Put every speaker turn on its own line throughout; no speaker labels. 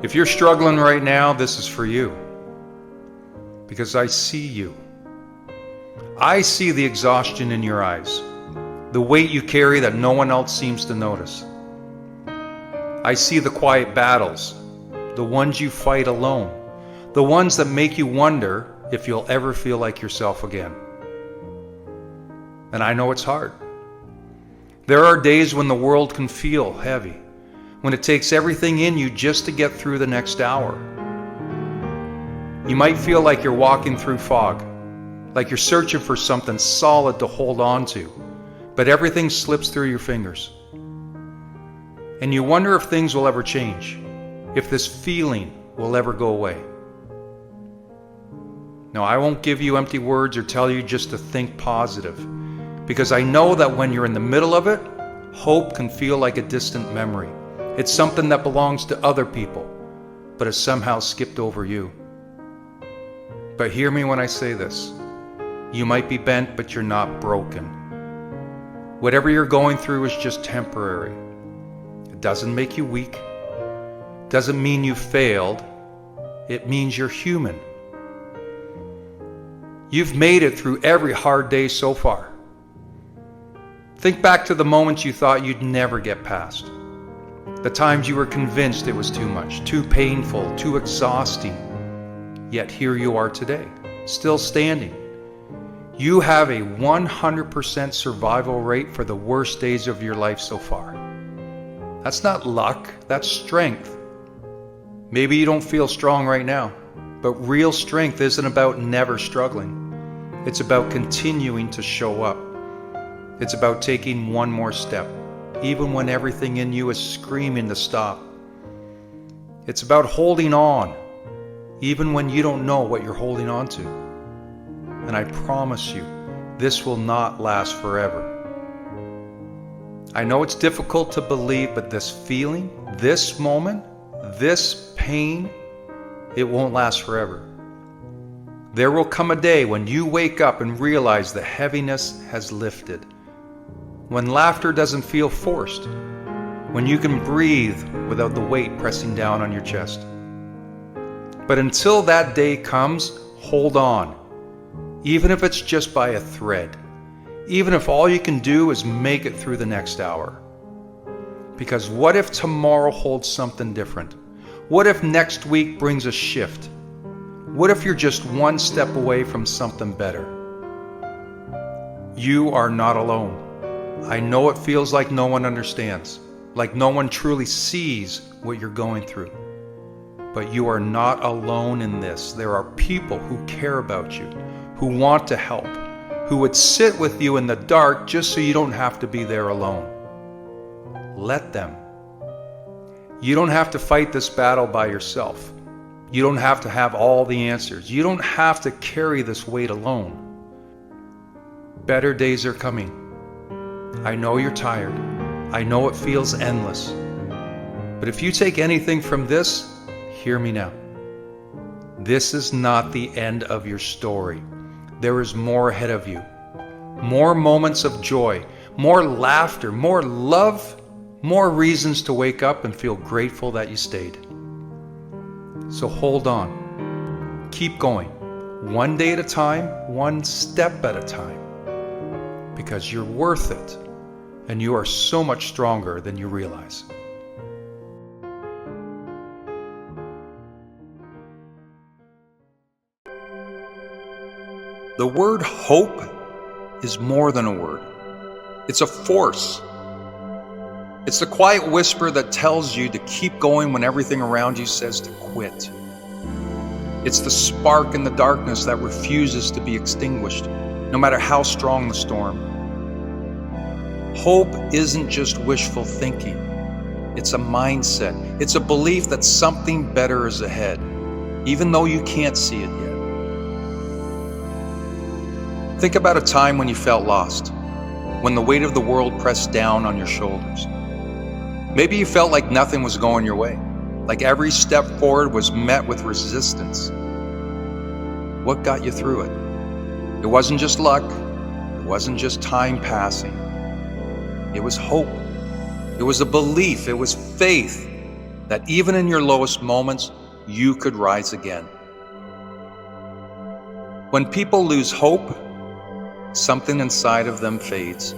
If you're struggling right now, this is for you. Because I see you. I see the exhaustion in your eyes, the weight you carry that no one else seems to notice. I see the quiet battles, the ones you fight alone, the ones that make you wonder if you'll ever feel like yourself again. And I know it's hard. There are days when the world can feel heavy, when it takes everything in you just to get through the next hour. You might feel like you're walking through fog, like you're searching for something solid to hold on to, but everything slips through your fingers. And you wonder if things will ever change, if this feeling will ever go away. No, I won't give you empty words or tell you just to think positive, because I know that when you're in the middle of it, hope can feel like a distant memory. It's something that belongs to other people, but has somehow skipped over you. But hear me when I say this. You might be bent, but you're not broken. Whatever you're going through is just temporary. It doesn't make you weak. It doesn't mean you failed. It means you're human. You've made it through every hard day so far. Think back to the moments you thought you'd never get past. The times you were convinced it was too much, too painful, too exhausting. Yet here you are today, still standing. You have a 100% survival rate for the worst days of your life so far. That's not luck, that's strength. Maybe you don't feel strong right now, but real strength isn't about never struggling. It's about continuing to show up. It's about taking one more step, even when everything in you is screaming to stop. It's about holding on, even when you don't know what you're holding on to. And I promise you, this will not last forever. I know it's difficult to believe, but this feeling, this moment, this pain, it won't last forever. There will come a day when you wake up and realize the heaviness has lifted. When laughter doesn't feel forced. When you can breathe without the weight pressing down on your chest. But until that day comes, hold on. Even if it's just by a thread. Even if all you can do is make it through the next hour. Because what if tomorrow holds something different? What if next week brings a shift? What if you're just one step away from something better? You are not alone. I know it feels like no one understands, like no one truly sees what you're going through. But you are not alone in this. There are people who care about you, who want to help, who would sit with you in the dark just so you don't have to be there alone. Let them. You don't have to fight this battle by yourself. You don't have to have all the answers. You don't have to carry this weight alone. Better days are coming. I know you're tired. I know it feels endless. But if you take anything from this, hear me now. This is not the end of your story. There is more ahead of you. More moments of joy, more laughter, more love, more reasons to wake up and feel grateful that you stayed. So hold on. Keep going. One day at a time, one step at a time. Because you're worth it. And you are so much stronger than you realize. The word hope is more than a word. It's a force. It's the quiet whisper that tells you to keep going when everything around you says to quit. It's the spark in the darkness that refuses to be extinguished, no matter how strong the storm. Hope isn't just wishful thinking. It's a mindset. It's a belief that something better is ahead, even though you can't see it yet. Think about a time when you felt lost, when the weight of the world pressed down on your shoulders. Maybe you felt like nothing was going your way, like every step forward was met with resistance. What got you through it? It wasn't just luck. It wasn't just time passing. It was hope. It was a belief. It was faith. that even in your lowest moments, you could rise again. When people lose hope, something inside of them fades.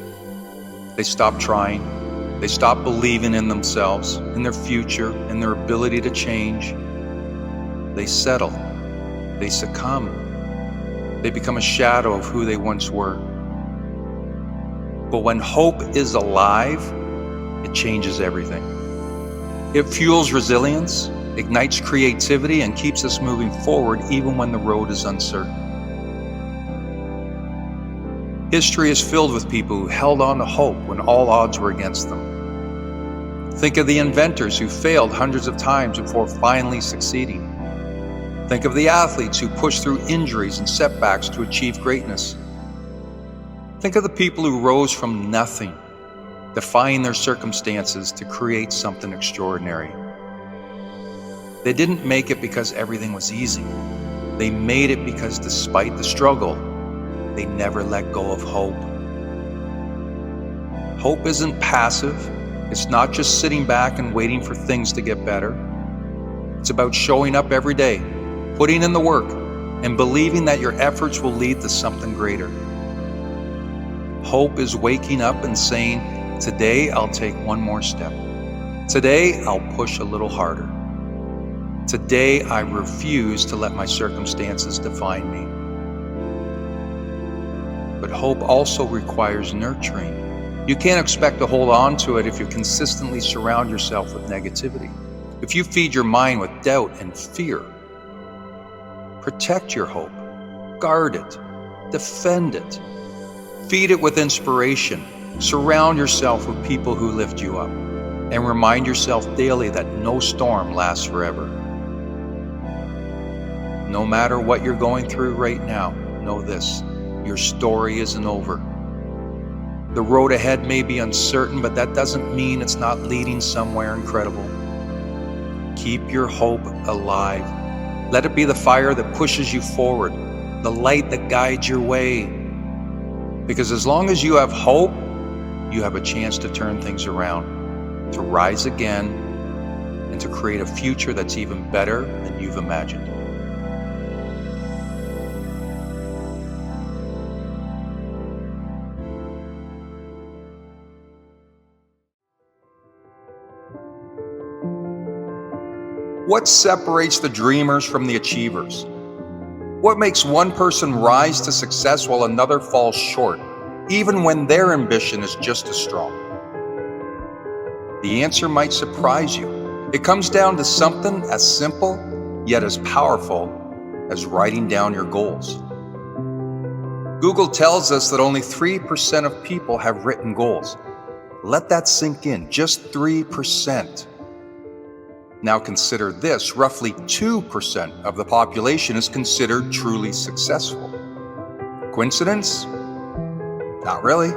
They stop trying. They stop believing in themselves, in their future, in their ability to change. They settle. They succumb. They become a shadow of who they once were. But when hope is alive, it changes everything. It fuels resilience, ignites creativity, and keeps us moving forward even when the road is uncertain. History is filled with people who held on to hope when all odds were against them. Think of the inventors who failed hundreds of times before finally succeeding. Think of the athletes who pushed through injuries and setbacks to achieve greatness. Think of the people who rose from nothing, defying their circumstances to create something extraordinary. They didn't make it because everything was easy. They made it because despite the struggle, they never let go of hope. Hope isn't passive. It's not just sitting back and waiting for things to get better. It's about showing up every day, putting in the work, and believing that your efforts will lead to something greater. Hope is waking up and saying, today I'll take one more step. Today I'll push a little harder. Today I refuse to let my circumstances define me. But hope also requires nurturing. You can't expect to hold on to it if you consistently surround yourself with negativity. If you feed your mind with doubt and fear. Protect your hope. Guard it. Defend it. Feed it with inspiration. Surround yourself with people who lift you up. And remind yourself daily that no storm lasts forever. No matter what you're going through right now, know this. Your story isn't over. The road ahead may be uncertain, but that doesn't mean it's not leading somewhere incredible. Keep your hope alive. Let it be the fire that pushes you forward, the light that guides your way. Because as long as you have hope, you have a chance to turn things around, to rise again, and to create a future that's even better than you've imagined. What separates the dreamers from the achievers? What makes one person rise to success while another falls short, even when their ambition is just as strong? The answer might surprise you. It comes down to something as simple, yet as powerful as writing down your goals. Google tells us that only 3% of people have written goals. Let that sink in, just 3%. Now consider this, roughly 2% of the population is considered truly successful. Coincidence? Not really.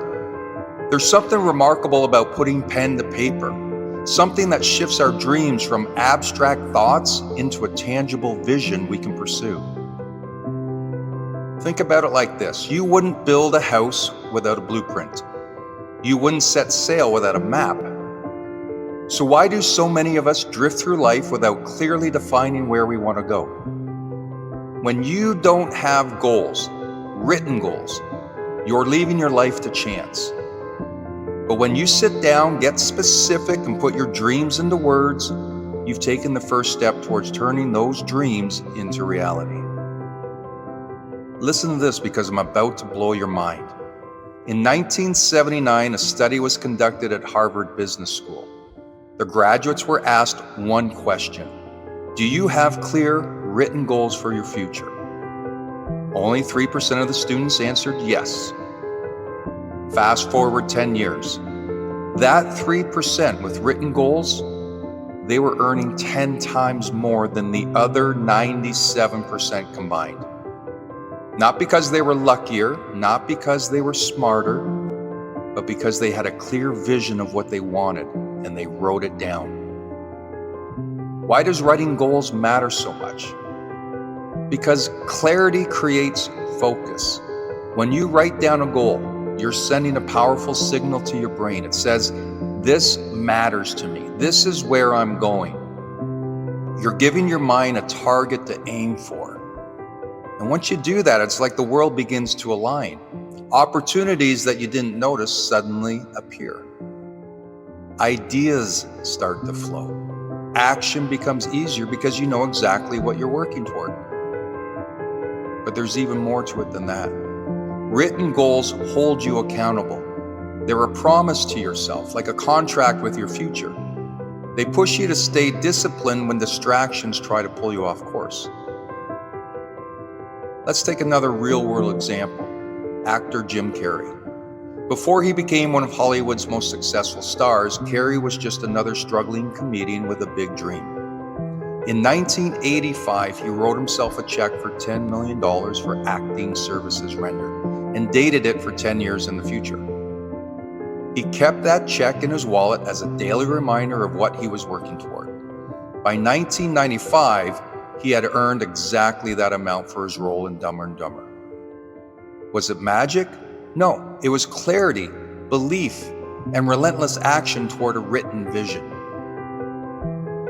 There's something remarkable about putting pen to paper, something that shifts our dreams from abstract thoughts into a tangible vision we can pursue. Think about it like this. You wouldn't build a house without a blueprint. You wouldn't set sail without a map. So why do so many of us drift through life without clearly defining where we want to go? When you don't have goals, written goals, you're leaving your life to chance. But when you sit down, get specific, and put your dreams into words, you've taken the first step towards turning those dreams into reality. Listen to this because I'm about to blow your mind. In 1979, a study was conducted at Harvard Business School. The graduates were asked one question. Do you have clear, written goals for your future? Only 3% of the students answered yes. Fast forward 10 years. That 3% with written goals, they were earning 10 times more than the other 97% combined. Not because they were luckier, not because they were smarter, but because they had a clear vision of what they wanted and they wrote it down. Why does writing goals matter so much? Because clarity creates focus. When you write down a goal, you're sending a powerful signal to your brain. It says, this matters to me. This is where I'm going. You're giving your mind a target to aim for. And once you do that, it's like the world begins to align. Opportunities that you didn't notice suddenly appear. Ideas start to flow. Action becomes easier because you know exactly what you're working toward. But there's even more to it than that. Written goals hold you accountable. They're a promise to yourself, like a contract with your future. They push you to stay disciplined when distractions try to pull you off course. Let's take another real-world example. Actor Jim Carrey. Before he became one of Hollywood's most successful stars, Carrey was just another struggling comedian with a big dream. In 1985, he wrote himself a check for $10 million for acting services rendered and dated it for 10 years in the future. He kept that check in his wallet as a daily reminder of what he was working toward. By 1995, he had earned exactly that amount for his role in Dumber and Dumber. Was it magic? No, it was clarity, belief, and relentless action toward a written vision.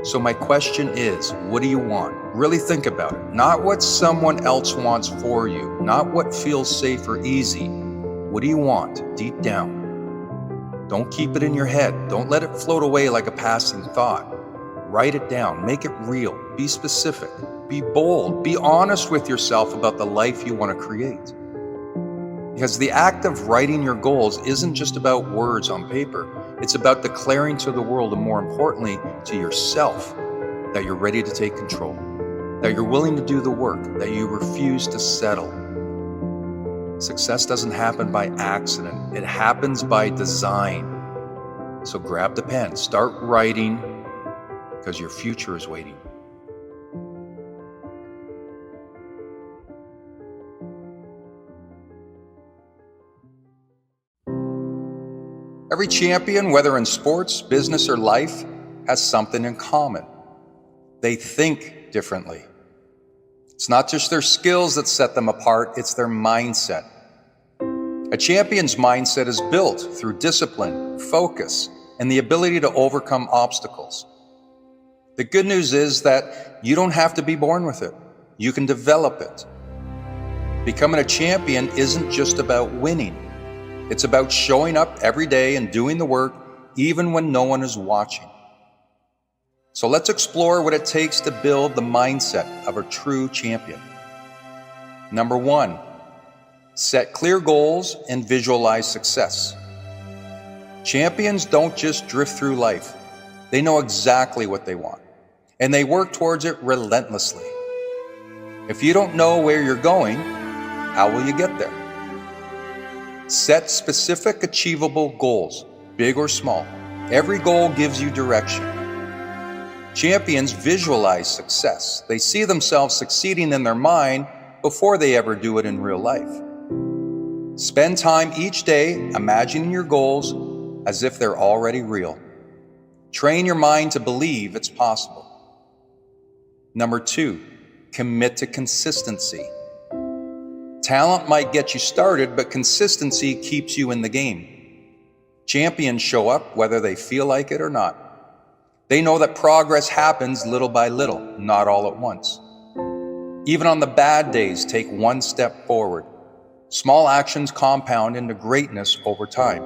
So my question is, what do you want? Really think about it. Not what someone else wants for you, not what feels safe or easy. What do you want deep down? Don't keep it in your head. Don't let it float away like a passing thought. Write it down. Make it real. Be specific. Be bold. Be honest with yourself about the life you want to create. Because the act of writing your goals isn't just about words on paper. It's about declaring to the world, and more importantly, to yourself, that you're ready to take control, that you're willing to do the work, that you refuse to settle. Success doesn't happen by accident. It happens by design. So grab the pen, start writing, because your future is waiting. Every champion, whether in sports, business, or life, has something in common. They think differently. It's not just their skills that set them apart, it's their mindset. A champion's mindset is built through discipline, focus, and the ability to overcome obstacles. The good news is that you don't have to be born with it. You can develop it. Becoming a champion isn't just about winning. It's about showing up every day and doing the work, even when no one is watching. So let's explore what it takes to build the mindset of a true champion. Number 1, set clear goals and visualize success. Champions don't just drift through life. They know exactly what they want, and they work towards it relentlessly. If you don't know where you're going, how will you get there? Set specific, achievable goals, big or small. Every goal gives you direction. Champions visualize success. They see themselves succeeding in their mind before they ever do it in real life. Spend time each day imagining your goals as if they're already real. Train your mind to believe it's possible. Number 2, commit to consistency. Talent might get you started, but consistency keeps you in the game. Champions show up whether they feel like it or not. They know that progress happens little by little, not all at once. Even on the bad days, take one step forward. Small actions compound into greatness over time.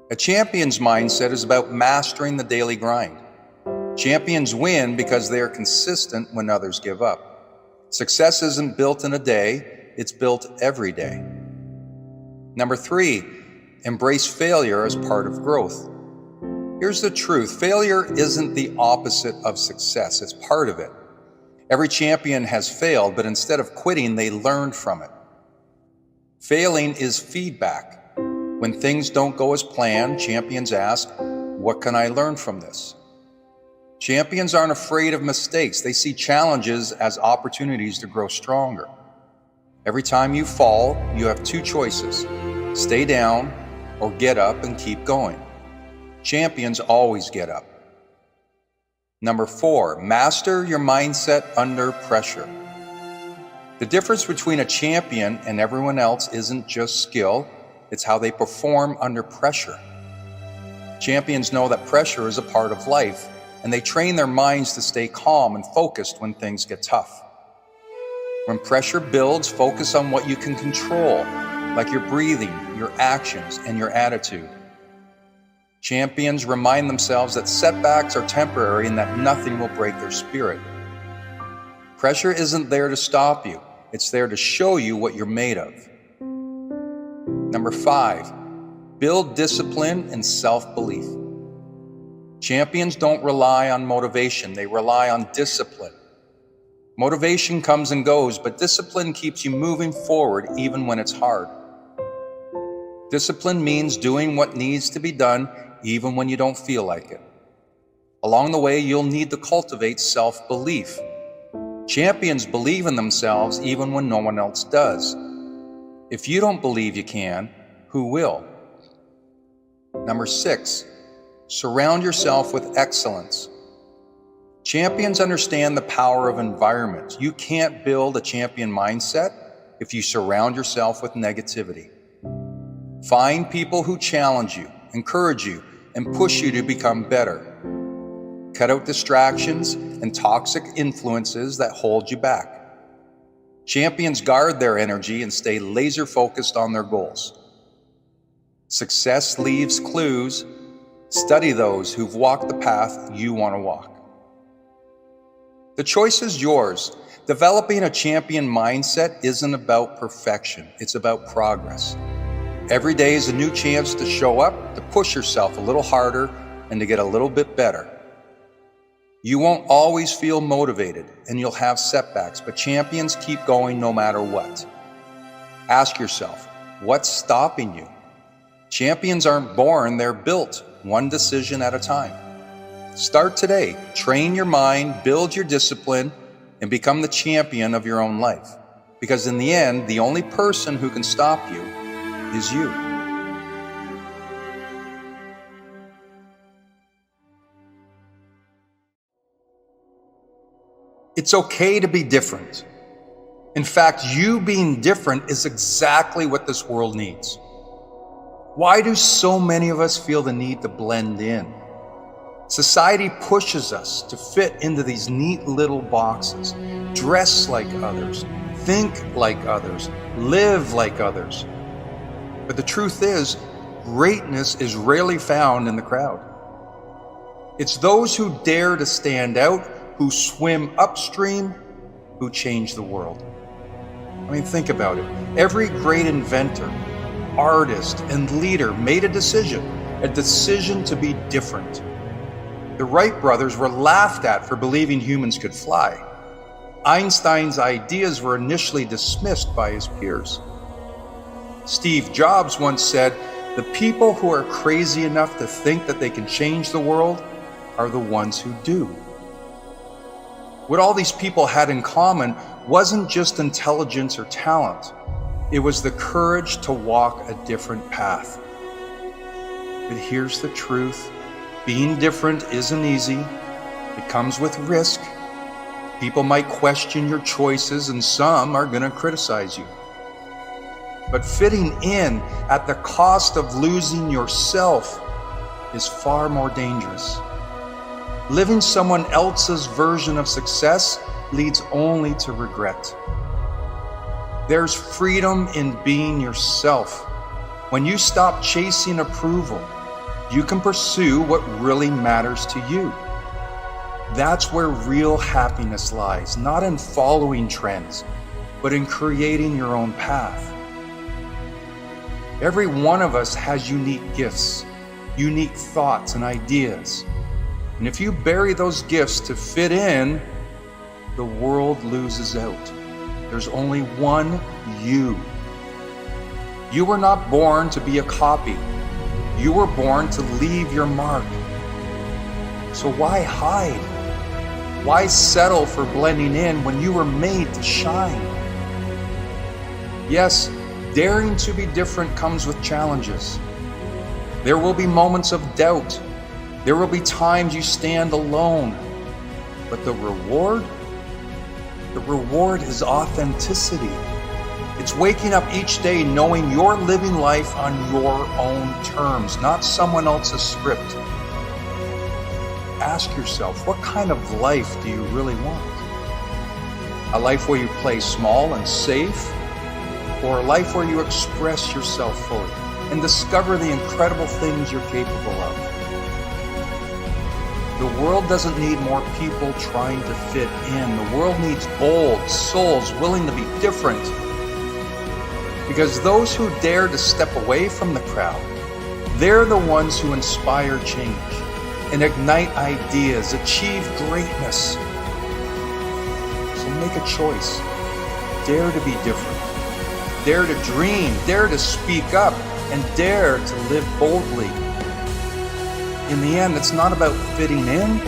A champion's mindset is about mastering the daily grind. Champions win because they are consistent when others give up. Success isn't built in a day. It's built every day. Number 3, embrace failure as part of growth. Here's the truth. Failure isn't the opposite of success. It's part of it. Every champion has failed, but instead of quitting, they learned from it. Failing is feedback. When things don't go as planned, champions ask, what can I learn from this? Champions aren't afraid of mistakes. They see challenges as opportunities to grow stronger. Every time you fall, you have 2 choices: stay down or get up and keep going. Champions always get up. Number 4, master your mindset under pressure. The difference between a champion and everyone else isn't just skill, it's how they perform under pressure. Champions know that pressure is a part of life, and they train their minds to stay calm and focused when things get tough. When pressure builds, focus on what you can control, like your breathing, your actions, and your attitude. Champions remind themselves that setbacks are temporary and that nothing will break their spirit. Pressure isn't there to stop you. It's there to show you what you're made of. Number 5, build discipline and self-belief. Champions don't rely on motivation. They rely on discipline. Motivation comes and goes, but discipline keeps you moving forward even when it's hard. Discipline means doing what needs to be done even when you don't feel like it. Along the way, you'll need to cultivate self-belief. Champions believe in themselves even when no one else does. If you don't believe you can, who will? Number 6, surround yourself with excellence. Champions understand the power of environment. You can't build a champion mindset if you surround yourself with negativity. Find people who challenge you, encourage you, and push you to become better. Cut out distractions and toxic influences that hold you back. Champions guard their energy and stay laser-focused on their goals. Success leaves clues. Study those who've walked the path you want to walk. The choice is yours. Developing a champion mindset isn't about perfection. It's about progress. Every day is a new chance to show up, to push yourself a little harder, and to get a little bit better. You won't always feel motivated, and you'll have setbacks, but champions keep going no matter what. Ask yourself, what's stopping you? Champions aren't born, they're built, one decision at a time. Start today. Train your mind, build your discipline, and become the champion of your own life. Because in the end, the only person who can stop you is you. It's okay to be different. In fact, you being different is exactly what this world needs. Why do so many of us feel the need to blend in? Society pushes us to fit into these neat little boxes, dress like others, think like others, live like others. But the truth is, greatness is rarely found in the crowd. It's those who dare to stand out, who swim upstream, who change the world. I mean, think about it. Every great inventor, artist, and leader made a decision to be different. The Wright brothers were laughed at for believing humans could fly. Einstein's ideas were initially dismissed by his peers. Steve Jobs once said, "The people who are crazy enough to think that they can change the world are the ones who do." What all these people had in common wasn't just intelligence or talent. It was the courage to walk a different path. But here's the truth. Being different isn't easy. It comes with risk. People might question your choices, and some are going to criticize you. But fitting in at the cost of losing yourself is far more dangerous. Living someone else's version of success leads only to regret. There's freedom in being yourself. When you stop chasing approval, you can pursue what really matters to you. That's where real happiness lies, not in following trends, but in creating your own path. Every one of us has unique gifts, unique thoughts and ideas. And if you bury those gifts to fit in, the world loses out. There's only one you. You were not born to be a copy. You were born to leave your mark. So why hide? Why settle for blending in when you were made to shine? Yes, daring to be different comes with challenges. There will be moments of doubt. There will be times you stand alone. But the reward is authenticity. It's waking up each day knowing you're living life on your own terms, not someone else's script. ask yourself, what kind of life do you really want? A life where you play small and safe, or a life where you express yourself fully and discover the incredible things you're capable of? The world doesn't need more people trying to fit in. The world needs bold souls willing to be different. Because those who dare to step away from the crowd, they're the ones who inspire change and ignite ideas, achieve greatness. So make a choice. Dare to be different. Dare to dream. Dare to speak up. And dare to live boldly. In the end, it's not about fitting in,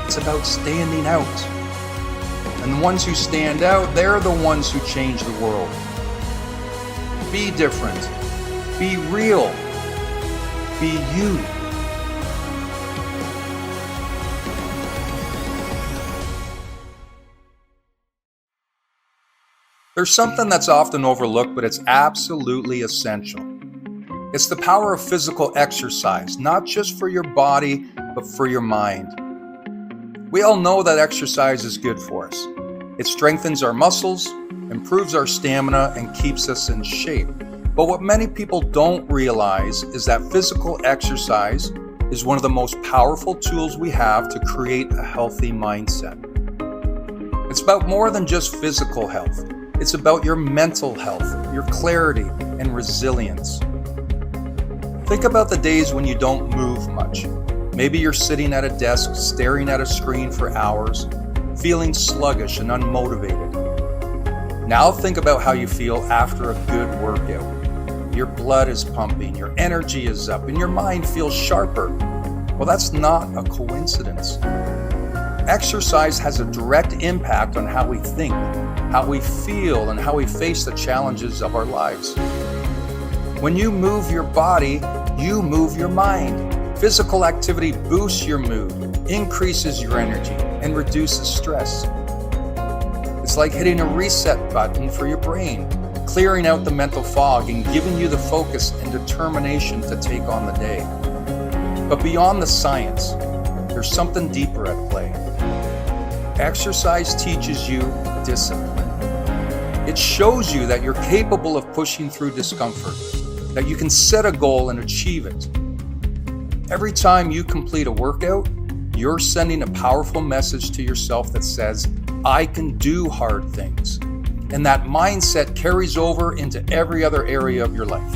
it's about standing out. And the ones who stand out, they're the ones who change the world. Be different. Be real. Be you. There's something that's often overlooked, but it's absolutely essential. It's the power of physical exercise, not just for your body, but for your mind. We all know that exercise is good for us. It strengthens our muscles, improves our stamina, and keeps us in shape. But what many people don't realize is that physical exercise is one of the most powerful tools we have to create a healthy mindset. It's about more than just physical health. It's about your mental health, your clarity, and resilience. Think about the days when you don't move much. Maybe you're sitting at a desk, staring at a screen for hours, feeling sluggish and unmotivated. Now think about how you feel after a good workout. Your blood is pumping, your energy is up, and your mind feels sharper. Well, that's not a coincidence. Exercise has a direct impact on how we think, how we feel, and how we face the challenges of our lives. When you move your body, you move your mind. Physical activity boosts your mood, increases your energy, and reduces stress. It's like hitting a reset button for your brain, clearing out the mental fog and giving you the focus and determination to take on the day. But beyond the science, there's something deeper at play. Exercise teaches you discipline. It shows you that you're capable of pushing through discomfort, that you can set a goal and achieve it. Every time you complete a workout, you're sending a powerful message to yourself that says, I can do hard things. And that mindset carries over into every other area of your life.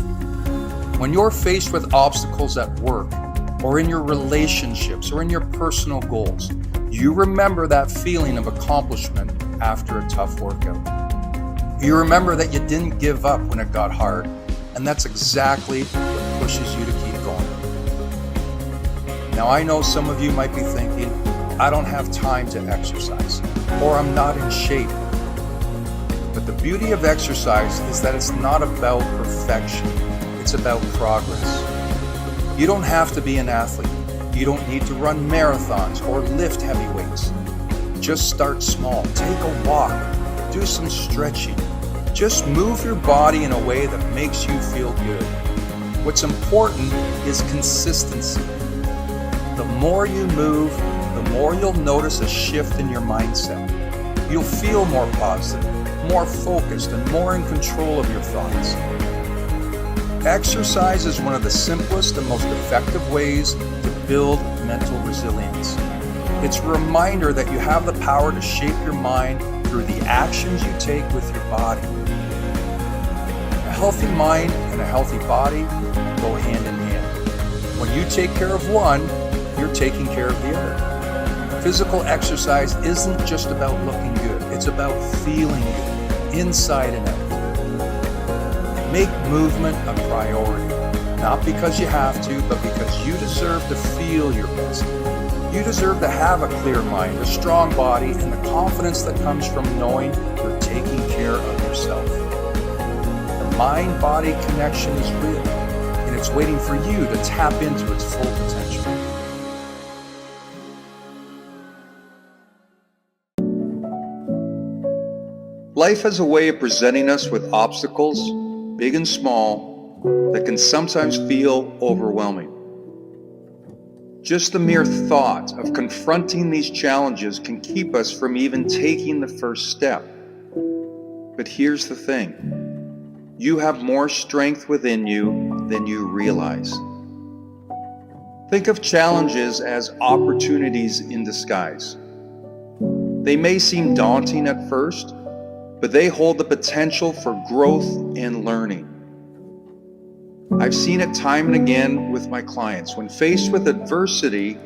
When you're faced with obstacles at work, or in your relationships, or in your personal goals, you remember that feeling of accomplishment after a tough workout. You remember that you didn't give up when it got hard. And that's exactly what pushes you to keep going. Now, I know some of you might be thinking, I don't have time to exercise, or I'm not in shape. But the beauty of exercise is that it's not about perfection. It's about progress. You don't have to be an athlete. You don't need to run marathons or lift heavy weights. Just start small. Take a walk. Do some stretching. Just move your body in a way that makes you feel good. What's important is consistency. The more you move, the more you'll notice a shift in your mindset. You'll feel more positive, more focused, and more in control of your thoughts. Exercise is one of the simplest and most effective ways to build mental resilience. It's a reminder that you have the power to shape your mind through the actions you take with your body. A healthy mind and a healthy body go hand in hand. When you take care of one, you're taking care of the other. Physical exercise isn't just about looking good, it's about feeling good, inside and out. Make movement a priority, not because you have to, but because you deserve to feel your best. You deserve to have a clear mind, a strong body, and the confidence that comes from knowing you're taking care of yourself. The mind-body connection is real, and it's waiting for you to tap into its full potential. Life has a way of presenting us with obstacles, big and small, that can sometimes feel overwhelming. Just the mere thought of confronting these challenges can keep us from even taking the first step. But here's the thing. You have more strength within you than you realize. Think of challenges as opportunities in disguise. They may seem daunting at first, but they hold the potential for growth and learning. I've seen it time and again with my clients. When faced with adversity,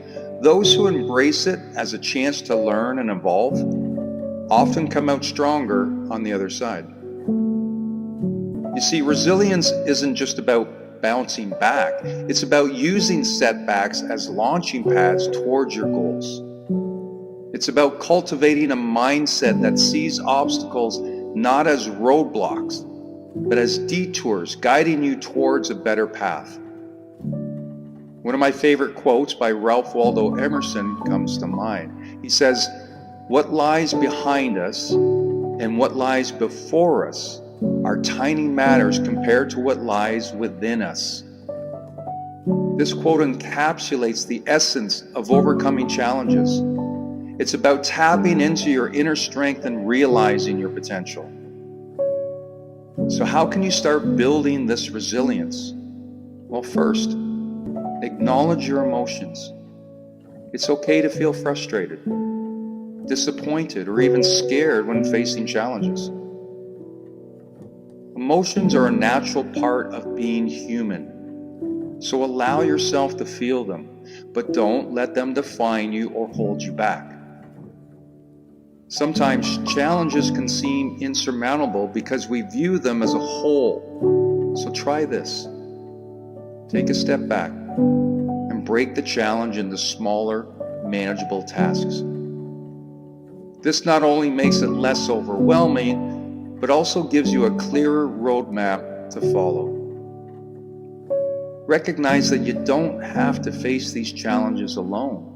those who embrace it as a chance to learn and evolve often come out stronger on the other side. You see, resilience isn't just about bouncing back. It's about using setbacks as launching pads towards your goals. It's about cultivating a mindset that sees obstacles not as roadblocks, but as detours guiding you towards a better path. One of my favorite quotes by Ralph Waldo Emerson comes to mind. He says, "What lies behind us and what lies before us are tiny matters compared to what lies within us." This quote encapsulates the essence of overcoming challenges. It's about tapping into your inner strength and realizing your potential. So how can you start building this resilience? Well, first, acknowledge your emotions. It's okay to feel frustrated, disappointed, or even scared when facing challenges. Emotions are a natural part of being human. So allow yourself to feel them, but don't let them define you or hold you back. Sometimes challenges can seem insurmountable because we view them as a whole. So try this. Take a step back and break the challenge into smaller, manageable tasks. This not only makes it less overwhelming, but also gives you a clearer roadmap to follow. Recognize that you don't have to face these challenges alone.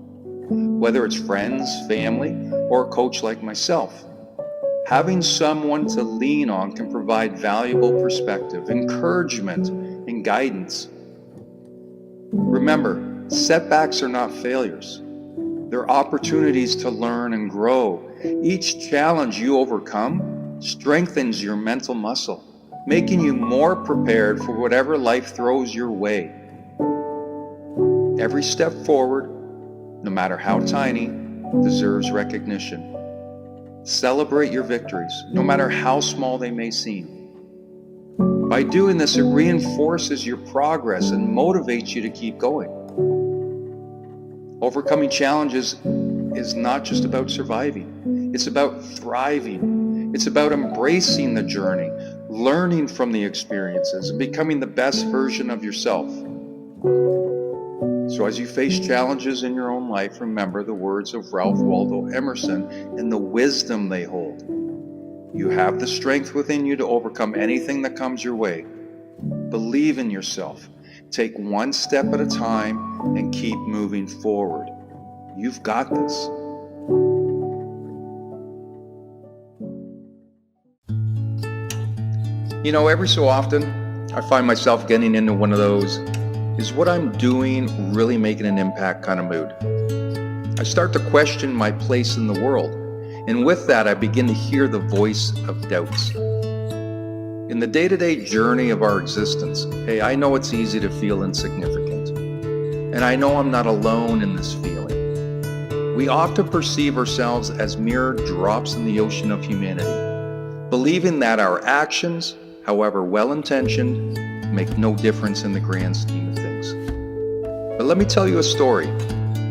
Whether it's friends, family, or a coach like myself, having someone to lean on can provide valuable perspective, encouragement, and guidance. Remember, setbacks are not failures. They're opportunities to learn and grow. Each challenge you overcome strengthens your mental muscle, making you more prepared for whatever life throws your way. Every step forward, no matter how tiny, deserves recognition. Celebrate your victories, no matter how small they may seem. By doing this, it reinforces your progress and motivates you to keep going. Overcoming challenges is not just about surviving. It's about thriving. It's about embracing the journey, learning from the experiences, and becoming the best version of yourself. So as you face challenges in your own life, remember the words of Ralph Waldo Emerson and the wisdom they hold. You have the strength within you to overcome anything that comes your way. Believe in yourself. Take one step at a time and keep moving forward. You've got this. You know, every so often, I find myself getting into one of those, is what I'm doing really making an impact kind of mood. I start to question my place in the world, and with that I begin to hear the voice of doubts. In the day-to-day journey of our existence, hey, I know it's easy to feel insignificant, and I know I'm not alone in this feeling. We often perceive ourselves as mere drops in the ocean of humanity, believing that our actions, however well-intentioned, make no difference in the grand scheme of things. But let me tell you a story.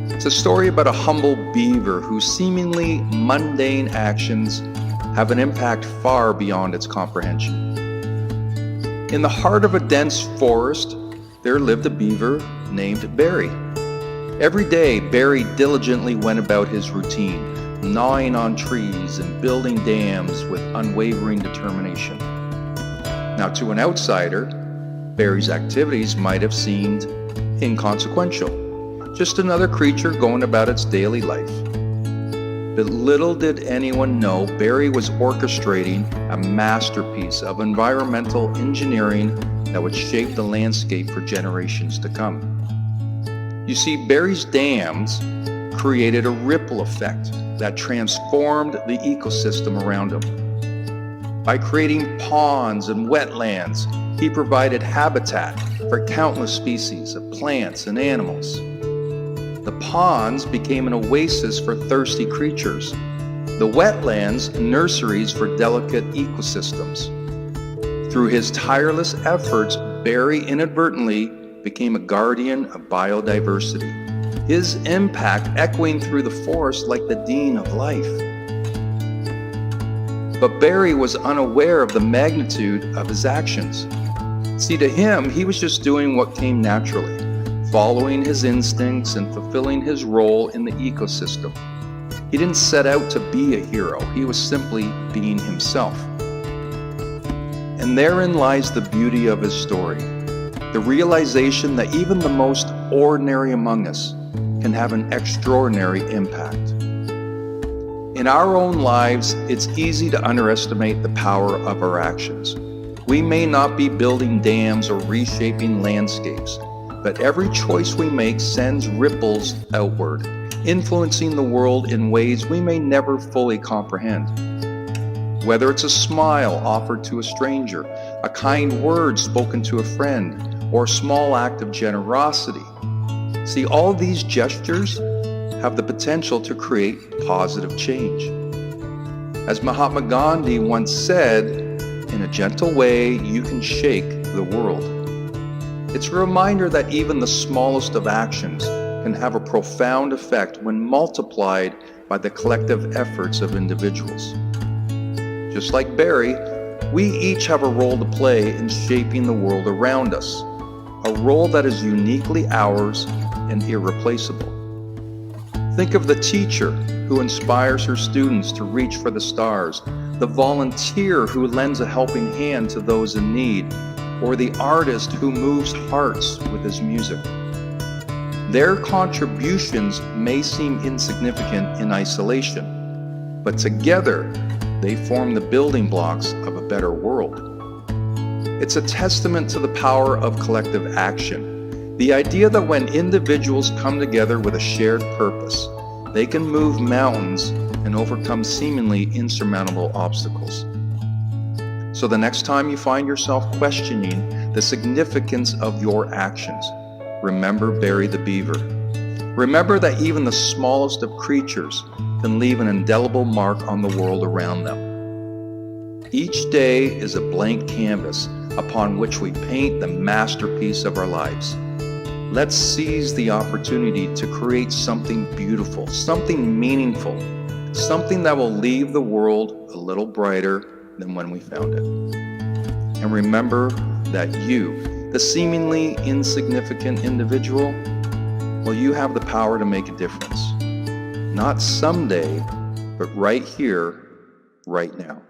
It's a story about a humble beaver whose seemingly mundane actions have an impact far beyond its comprehension. In the heart of a dense forest, there lived a beaver named Barry. Every day, Barry diligently went about his routine, gnawing on trees and building dams with unwavering determination. Now, to an outsider, Barry's activities might have seemed inconsequential, just another creature going about its daily life. But little did anyone know Barry was orchestrating a masterpiece of environmental engineering that would shape the landscape for generations to come. You see, Barry's dams created a ripple effect that transformed the ecosystem around him. By creating ponds and wetlands, he provided habitat for countless species of plants and animals. The ponds became an oasis for thirsty creatures. The wetlands, nurseries for delicate ecosystems. Through his tireless efforts, Barry inadvertently became a guardian of biodiversity, his impact echoing through the forest like the dean of life. But Barry was unaware of the magnitude of his actions. See, to him, he was just doing what came naturally, following his instincts and fulfilling his role in the ecosystem. He didn't set out to be a hero, he was simply being himself. And therein lies the beauty of his story, the realization that even the most ordinary among us can have an extraordinary impact. In our own lives, it's easy to underestimate the power of our actions. We may not be building dams or reshaping landscapes, but every choice we make sends ripples outward, influencing the world in ways we may never fully comprehend. Whether it's a smile offered to a stranger, a kind word spoken to a friend, or a small act of generosity. See, all these gestures have the potential to create positive change. As Mahatma Gandhi once said, in a gentle way, you can shake the world. It's a reminder that even the smallest of actions can have a profound effect when multiplied by the collective efforts of individuals. Just like Barry, we each have a role to play in shaping the world around us, a role that is uniquely ours and irreplaceable. Think of the teacher who inspires her students to reach for the stars, the volunteer who lends a helping hand to those in need, or the artist who moves hearts with his music. Their contributions may seem insignificant in isolation, but together they form the building blocks of a better world. It's a testament to the power of collective action, the idea that when individuals come together with a shared purpose, they can move mountains and overcome seemingly insurmountable obstacles. So the next time you find yourself questioning the significance of your actions, remember Barry the Beaver. Remember that even the smallest of creatures can leave an indelible mark on the world around them. Each day is a blank canvas upon which we paint the masterpiece of our lives. Let's seize the opportunity to create something beautiful, something meaningful, something that will leave the world a little brighter than when we found it. And remember that you, the seemingly insignificant individual, well, you have the power to make a difference. Not someday, but right here, right now.